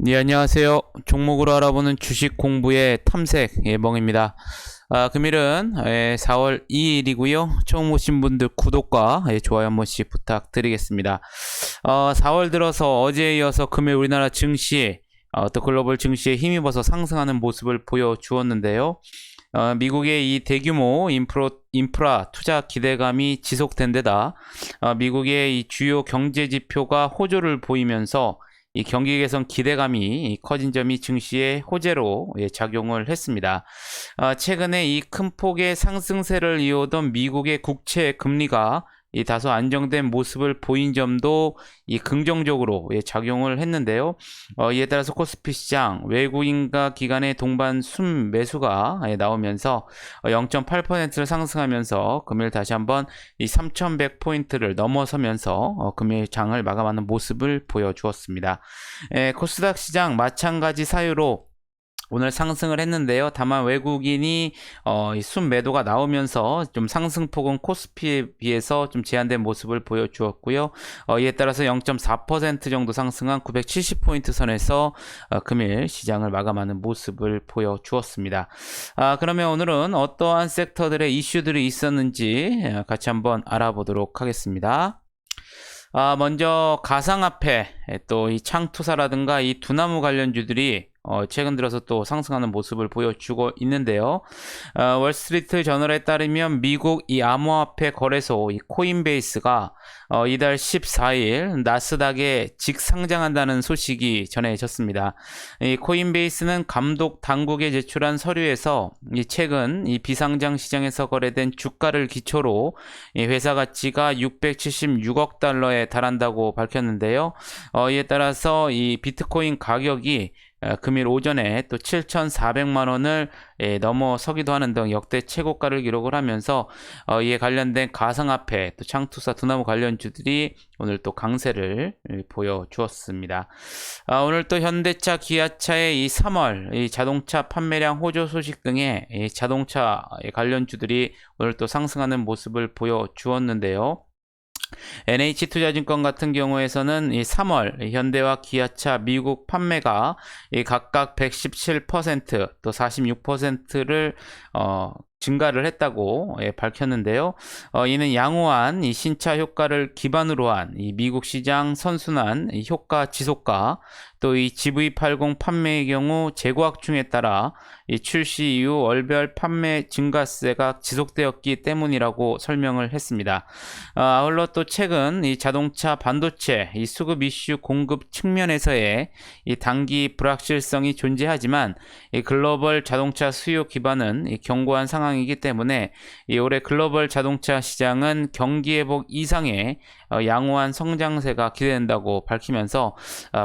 네, 안녕하세요. 종목으로 알아보는 주식 공부의 탐색 예봉입니다. 금일은 4월 2일이고요. 처음 오신 분들 구독과 좋아요 한 번씩 부탁드리겠습니다. 4월 들어서 어제에 이어서 금일 우리나라 증시, 또 글로벌 증시에 힘입어서 상승하는 모습을 보여주었는데요. 미국의 이 대규모 인프라 투자 기대감이 지속된 데다 미국의 이 주요 경제 지표가 호조를 보이면서 이 경기 개선 기대감이 커진 점이 증시의 호재로 작용을 했습니다. 최근에 이 큰 폭의 상승세를 이어오던 미국의 국채 금리가 이 다소 안정된 모습을 보인 점도 이 긍정적으로 작용을 했는데요. 이에 따라서 코스피 시장 외국인과 기관의 동반 순매수가 나오면서 0.8%를 상승하면서 금일 다시 한번 이 3,100포인트를 넘어서면서 금일 장을 마감하는 모습을 보여주었습니다. 코스닥 시장 마찬가지 사유로 오늘 상승을 했는데요. 다만 외국인이 순매도가 나오면서 좀 상승폭은 코스피에 비해서 좀 제한된 모습을 보여주었고요. 이에 따라서 0.4% 정도 상승한 970포인트 선에서 금일 시장을 마감하는 모습을 보여주었습니다. 그러면 오늘은 어떠한 섹터들의 이슈들이 있었는지 같이 한번 알아보도록 하겠습니다. 먼저 가상화폐, 또 이 창투사라든가 이 두나무 관련주들이 최근 들어서 또 상승하는 모습을 보여주고 있는데요. 월스트리트 저널에 따르면 미국 이 암호화폐 거래소 이 코인베이스가 이달 14일 나스닥에 직상장한다는 소식이 전해졌습니다. 이 코인베이스는 감독 당국에 제출한 서류에서 최근 이 비상장 시장에서 거래된 주가를 기초로 이 회사 가치가 676억 달러에 달한다고 밝혔는데요. 이에 따라서 이 비트코인 가격이 금일 오전에 또 7,400만 원을 넘어서기도 하는 등 역대 최고가를 기록을 하면서 이에 관련된 가상화폐 또 창투사 두나무 관련주들이 오늘 또 강세를 보여주었습니다. 오늘 또 현대차, 기아차의 이 3월 이 자동차 판매량 호조 소식 등의 이 자동차 관련주들이 오늘 또 상승하는 모습을 보여주었는데요. NH투자증권 같은 경우에서는 이 3월 현대와 기아차 미국 판매가 각각 117%또 46%를 증가를 했다고 밝혔는데요. 이는 양호한 이 신차 효과를 기반으로 한 이 미국 시장 선순환 효과 지속과 또 이 GV80 판매의 경우 재고 확충에 따라 이 출시 이후 월별 판매 증가세가 지속되었기 때문이라고 설명을 했습니다. 아울러 또 최근 이 자동차 반도체 이 수급 이슈 공급 측면에서의 이 단기 불확실성이 존재하지만 이 글로벌 자동차 수요 기반은 이 견고한 상황이기 때문에 이 올해 글로벌 자동차 시장은 경기 회복 이상의 양호한 성장세가 기대된다고 밝히면서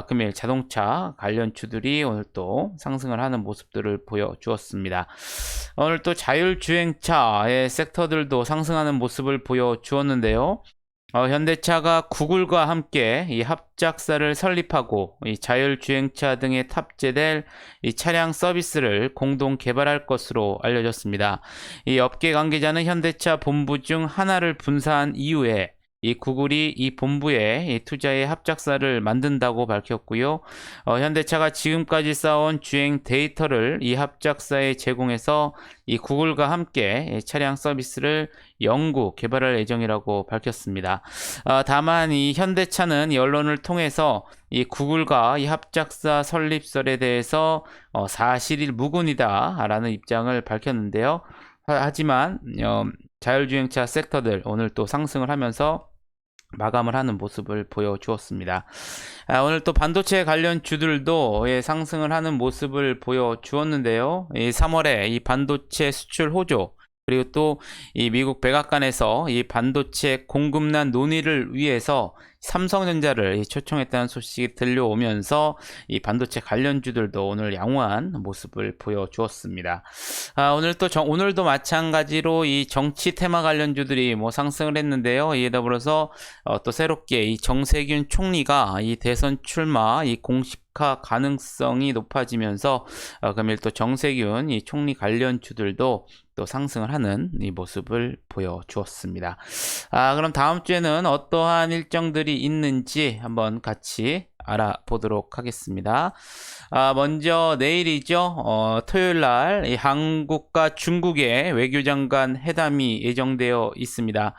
금일 자동차 관련주들이 오늘 또 상승을 하는 모습들을 보여주었습니다. 오늘 또 자율주행차의 섹터들도 상승하는 모습을 보여주었는데요. 현대차가 구글과 함께 이 합작사를 설립하고 이 자율주행차 등에 탑재될 이 차량 서비스를 공동 개발할 것으로 알려졌습니다. 이 업계 관계자는 현대차 본부 중 하나를 분사한 이후에 이 구글이 이 본부에 이 투자의 합작사를 만든다고 밝혔고요. 현대차가 지금까지 쌓아온 주행 데이터를 이 합작사에 제공해서 이 구글과 함께 차량 서비스를 연구 개발할 예정이라고 밝혔습니다. 다만 이 현대차는 이 언론을 통해서 이 구글과 이 합작사 설립설에 대해서 사실이 무근이다라는 입장을 밝혔는데요. 하지만 자율주행차 섹터들 오늘 또 상승을 하면서 마감을 하는 모습을 보여주었습니다. 오늘 또 반도체 관련 주들도 상승을 하는 모습을 보여주었는데요. 3월에 이 반도체 수출 호조 그리고 또 이 미국 백악관에서 이 반도체 공급난 논의를 위해서 삼성전자를 초청했다는 소식이 들려오면서 이 반도체 관련주들도 오늘 양호한 모습을 보여주었습니다. 오늘도 마찬가지로 이 정치 테마 관련주들이 상승을 했는데요. 이에 더불어서 또 새롭게 이 정세균 총리가 이 대선 출마 이 공식화 가능성이 높아지면서 금일 또 정세균 이 총리 관련주들도 또 상승을 하는 이 모습을 보여주었습니다. 그럼 다음 주에는 어떠한 일정들이 있는지 한번 같이 알아보도록 하겠습니다. 먼저 내일이죠. 토요일 날 이 한국과 중국의 외교장관 회담이 예정되어 있습니다.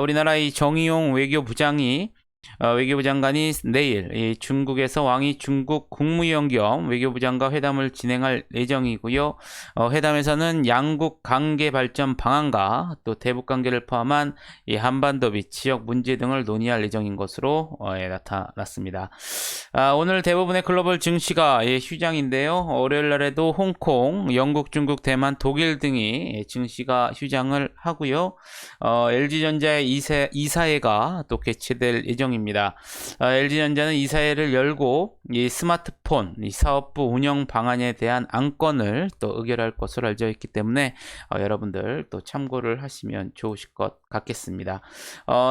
우리나라 이 정의용 외교부장이 외교부 장관이 내일 이 중국에서 왕이 중국 국무위원 겸 외교부 장과 회담을 진행할 예정이고요. 회담에서는 양국 관계 발전 방안과 또 대북 관계를 포함한 이 한반도 및 지역 문제 등을 논의할 예정인 것으로 나타났습니다. 오늘 대부분의 글로벌 증시가 휴장인데요. 월요일 날에도 홍콩, 영국, 중국, 대만, 독일 등이 증시가 휴장을 하고요. LG전자의 이사회가 또 개최될 예정입니다. LG전자는 이사회를 열고 이 스마트폰 이 사업부 운영 방안에 대한 안건을 또 의결할 것으로 알려져 있기 때문에 여러분들 또 참고를 하시면 좋으실 것 같겠습니다.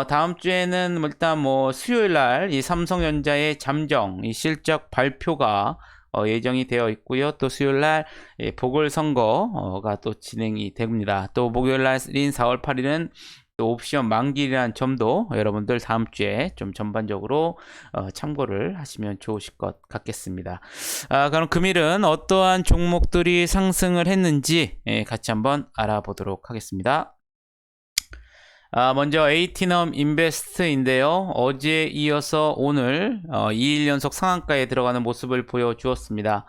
다음 주에는 일단 수요일 날 이 삼성전자의 잠정 이 실적 발표가 예정이 되어 있고요. 또 수요일 날 보궐선거가 또 진행이 됩니다. 또 목요일 날인 4월 8일은 또 옵션 만기라는 점도 여러분들 다음 주에 좀 전반적으로 참고를 하시면 좋으실 것 같겠습니다. 그럼 금일은 어떠한 종목들이 상승을 했는지 같이 한번 알아보도록 하겠습니다. 먼저 에이티넘 인베스트인데요. 어제에 이어서 오늘 2일 연속 상한가에 들어가는 모습을 보여주었습니다.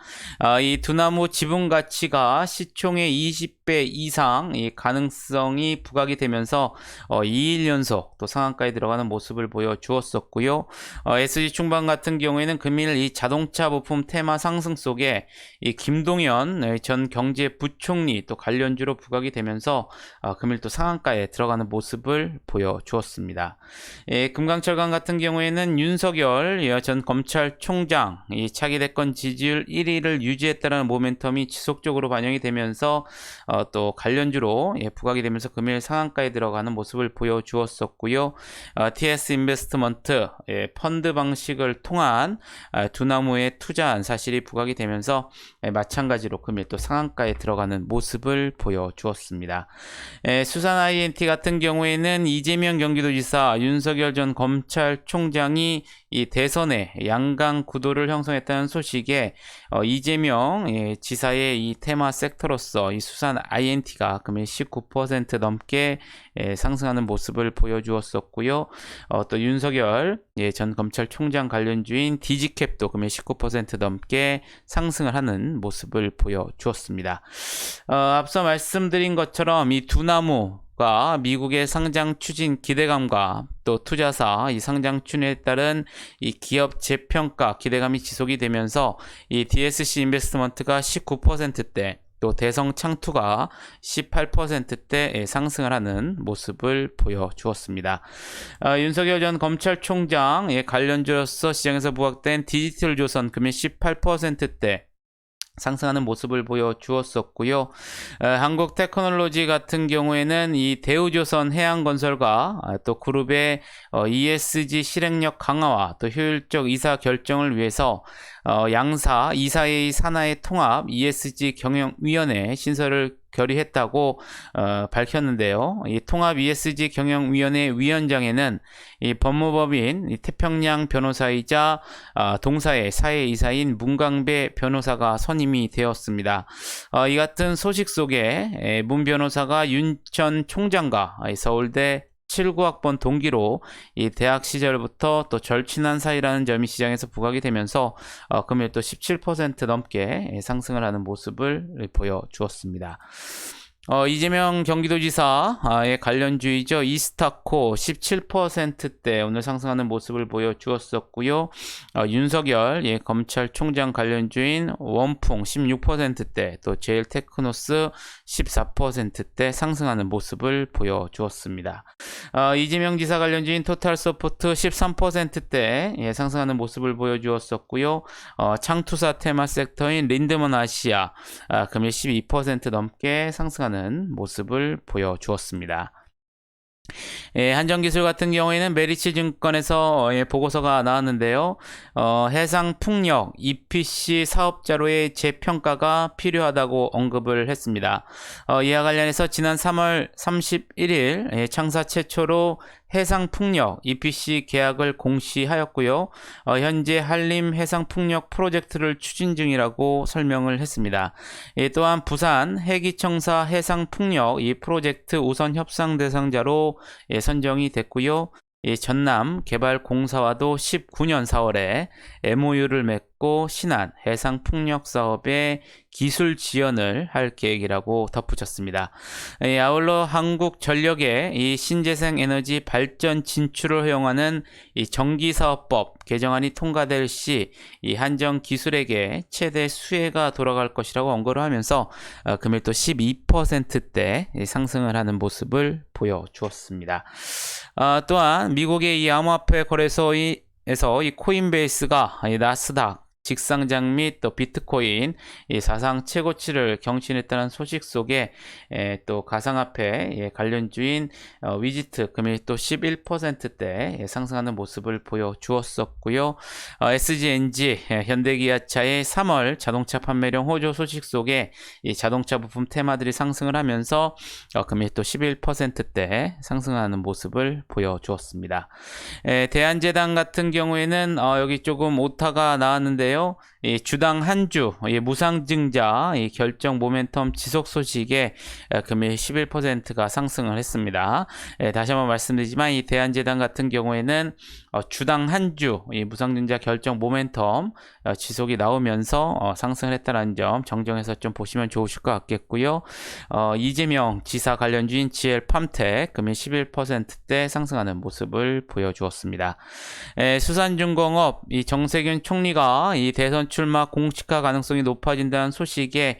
이 두나무 지분 가치가 시총의 20배 이상 이 가능성이 부각이 되면서 2일 연속 또 상한가에 들어가는 모습을 보여주었었고요. SG충방 같은 경우에는 금일 이 자동차 부품 테마 상승 속에 이 김동연 전 경제부총리 또 관련주로 부각이 되면서 금일 또 상한가에 들어가는 모습을 보여주었습니다. 금강철강 같은 경우에는 윤석열 전 검찰총장 차기 대권 지지율 1위를 유지했다는 모멘텀이 지속적으로 반영이 되면서 또 관련주로 부각이 되면서 금일 상한가에 들어가는 모습을 보여주었었고요. TS 인베스트먼트 펀드 방식을 통한 두나무에 투자한 사실이 부각이 되면서 마찬가지로 금일 또 상한가에 들어가는 모습을 보여주었습니다. 수산 INT 같은 경우에는 이재명 경기도지사, 윤석열 전 검찰총장이 이 대선에 양강 구도를 형성했다는 소식에 이재명 지사의 이 테마 섹터로서 이 수산 INT가 금일 19% 넘게 상승하는 모습을 보여주었었고요. 또 윤석열 전 검찰총장 관련주인 디지캡도 금일 19% 넘게 상승을 하는 모습을 보여주었습니다. 앞서 말씀드린 것처럼 이 두나무가 미국의 상장 추진 기대감과 또 투자사 이 상장 추진에 따른 이 기업 재평가 기대감이 지속이 되면서 이 DSC 인베스트먼트가 19%대 또 대성창투가 18%대 상승을 하는 모습을 보여주었습니다. 윤석열 전 검찰총장 관련주로서 시장에서 부각된 디지털조선 금일 18%대 상승하는 모습을 보여주었었고요. 한국테크놀로지 같은 경우에는 이 대우조선 해양건설과 또 그룹의 ESG 실행력 강화와 또 효율적 이사 결정을 위해서 양사 이사회의 산하의 통합 ESG 경영위원회 신설을 결의했다고 밝혔는데요. 이 통합 ESG 경영위원회 위원장에는 이 법무법인 이 태평양 변호사이자 동사의 사회이사인 문강배 변호사가 선임이 되었습니다. 이 같은 소식 속에 문 변호사가 윤 전 총장과 서울대 79학번 동기로 이 대학 시절부터 또 절친한 사이라는 점이 시장에서 부각이 되면서 금일 또 17% 넘게 상승을 하는 모습을 보여주었습니다. 이재명 경기도지사의 관련주이죠. 이스타코 17%대 오늘 상승하는 모습을 보여주었었고요. 윤석열 검찰총장 관련주인 원풍 16%대 또 제일테크노스 14%대 상승하는 모습을 보여주었습니다. 이재명 지사 관련주인 토탈소프트 13%대 상승하는 모습을 보여주었었고요. 창투사 테마 섹터인 린드먼 아시아 금일 12% 넘게 상승하는 모습을 보여주었습니다. 한정기술 같은 경우에는 메리츠증권에서 보고서가 나왔는데요. 해상풍력 EPC 사업자로의 재평가가 필요하다고 언급을 했습니다. 이와 관련해서 지난 3월 31일 창사 최초로 해상풍력 EPC 계약을 공시하였고요. 현재 한림 해상풍력 프로젝트를 추진 중이라고 설명을 했습니다. 또한 부산 해기청사 해상풍력 이 프로젝트 우선 협상 대상자로 선정이 됐고요. 전남 개발공사와도 19년 4월에 MOU를 맺고 신안 해상풍력 사업에 기술 지원을 할 계획이라고 덧붙였습니다. 아울러 한국전력의 이 신재생 에너지 발전 진출을 허용하는 이 전기사업법 개정안이 통과될 시 이 한정 기술에게 최대 수혜가 돌아갈 것이라고 언급을 하면서 금일 또 12%대 상승을 하는 모습을 보여주었습니다. 또한 미국의 이 암호화폐 거래소에서 이 코인베이스가 이 나스닥 직상장 및 또 비트코인 이 사상 최고치를 경신했다는 소식 속에 또 가상화폐 관련주인 위지트 금일 또 11%대 상승하는 모습을 보여주었었고요. SGNG 현대기아차의 3월 자동차 판매량 호조 소식 속에 이 자동차 부품 테마들이 상승을 하면서 금일 또 11%대 상승하는 모습을 보여주었습니다. 대한제당 같은 경우에는 여기 조금 오타가 나왔는데요. 이 주당 한 주 무상증자 결정 모멘텀 지속 소식에 금일 11%가 상승을 했습니다. 다시 한번 말씀드리지만 이 대한제당 같은 경우에는 주당 한 주 무상증자 결정 모멘텀 지속이 나오면서 상승을 했다는 점 정정해서 좀 보시면 좋으실 것 같겠고요. 이재명 지사 관련주인 GL팜텍 금일 11%대 상승하는 모습을 보여주었습니다. 수산중공업 이 정세균 총리가 이 대선 출마 공식화 가능성이 높아진다는 소식에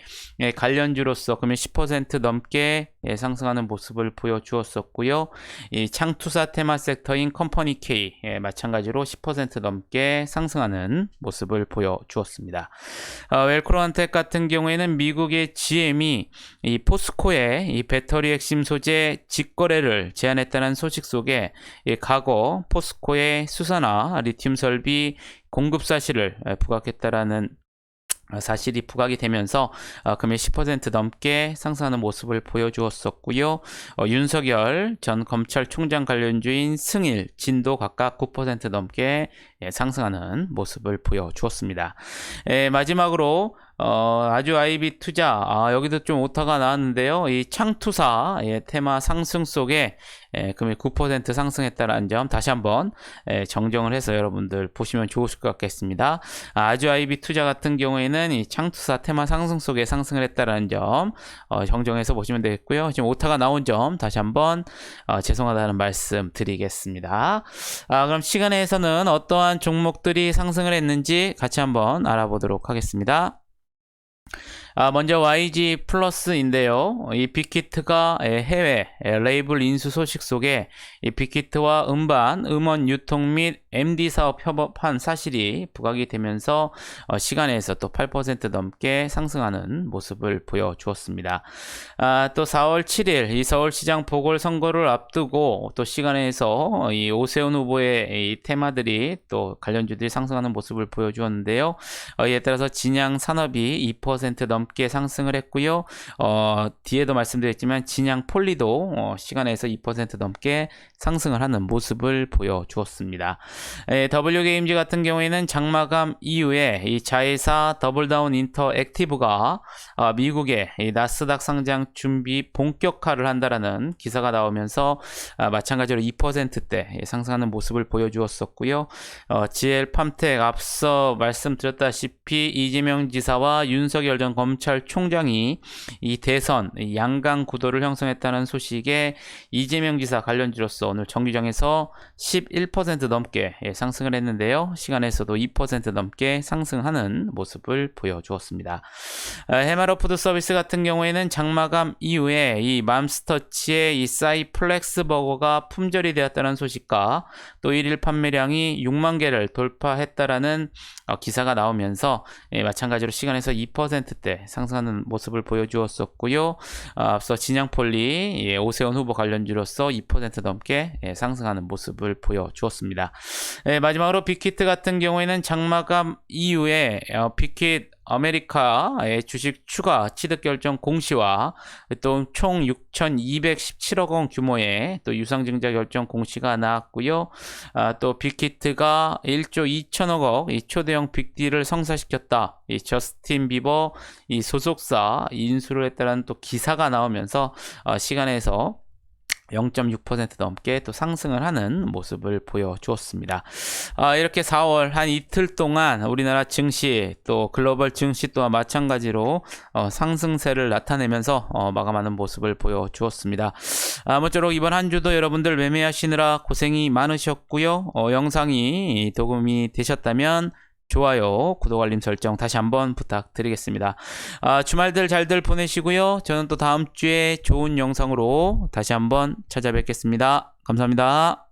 관련주로서 금일 10% 넘게 상승하는 모습을 보여주었었고요. 이 창투사 테마 섹터인 컴퍼니 K 마찬가지로 10% 넘게 상승하는 모습을 보여주었습니다. 웰크로한텍 같은 경우에는 미국의 GM이 이 포스코의 이 배터리 핵심 소재 직거래를 제한했다는 소식 속에 과거 포스코의 수산화 리튬 설비 공급 사실을 부각했다라는 사실이 부각이 되면서 금일 10% 넘게 상승하는 모습을 보여주었었고요. 윤석열 전 검찰총장 관련주인 승일, 진도 각각 9% 넘게 상승하는 모습을 보여주었습니다. 마지막으로 아주 아이비 투자 여기도 좀 오타가 나왔는데요. 이 창투사 테마 상승 속에 금일 9% 상승했다는 점 다시 한번 정정을 해서 여러분들 보시면 좋으실 것 같겠습니다. 아주 아이비 투자 같은 경우에는 이 창투사 테마 상승 속에 상승을 했다는 점 정정해서 보시면 되겠고요. 지금 오타가 나온 점 다시 한번 죄송하다는 말씀 드리겠습니다. 그럼 시간에서는 어떠한 종목들이 상승을 했는지 같이 한번 알아보도록 하겠습니다. 먼저 YG 플러스인데요. 이 빅히트가 해외 레이블 인수 소식 속에 이 빅히트와 음원 유통 및 MD 사업 협업한 사실이 부각이 되면서 시간에서 또 8% 넘게 상승하는 모습을 보여주었습니다. 또 4월 7일 이 서울시장 보궐선거를 앞두고 또 시간에서 이 오세훈 후보의 이 테마들이 또 관련주들이 상승하는 모습을 보여주었는데요. 이에 따라서 진양 산업이 2% 넘게 상승을 했고요. 뒤에도 말씀드렸지만 진양 폴리도 시간에서 2% 넘게 상승을 하는 모습을 보여주었습니다. WGMG 같은 경우에는 장마감 이후에 이 자회사 더블다운 인터액티브가 미국의 이 나스닥 상장 준비 본격화를 한다라는 기사가 나오면서 마찬가지로 2%대 상승하는 모습을 보여주었었고요. GL팜텍 앞서 말씀드렸다시피 이재명 지사와 윤석열 전 검찰총장이 이 대선 양강 구도를 형성했다는 소식에 이재명 지사 관련주로서 오늘 정규장에서 11% 넘게 상승을 했는데요. 시간에서도 2% 넘게 상승하는 모습을 보여주었습니다. 해마로 푸드서비스 같은 경우에는 장마감 이후에 이 맘스터치의 이 사이플렉스 버거가 품절이 되었다는 소식과 또 1일 판매량이 6만 개를 돌파했다라는 기사가 나오면서 마찬가지로 시간에서 2%대 상승하는 모습을 보여주었었고요. 앞서 진양폴리 오세훈 후보 관련주로서 2% 넘게 상승하는 모습을 보여주었습니다. 마지막으로 빅히트 같은 경우에는 장마감 이후에 빅히트 아메리카의 주식 추가 취득 결정 공시와 또 총 6,217억 원 규모의 또 유상증자 결정 공시가 나왔고요. 또 빅히트가 1조 2천억 이 초대형 빅딜을 성사시켰다. 이 저스틴 비버 이 소속사 인수를 했다는 또 기사가 나오면서 시간에서 0.6% 넘게 또 상승을 하는 모습을 보여주었습니다. 이렇게 4월 한 이틀 동안 우리나라 증시 또 글로벌 증시 또한 마찬가지로 상승세를 나타내면서 마감하는 모습을 보여주었습니다. 아무쪼록 이번 한 주도 여러분들 매매하시느라 고생이 많으셨고요. 영상이 도움이 되셨다면 좋아요, 구독, 알림 설정 다시 한번 부탁드리겠습니다. 주말들 잘들 보내시고요. 저는 또 다음 주에 좋은 영상으로 다시 한번 찾아뵙겠습니다. 감사합니다.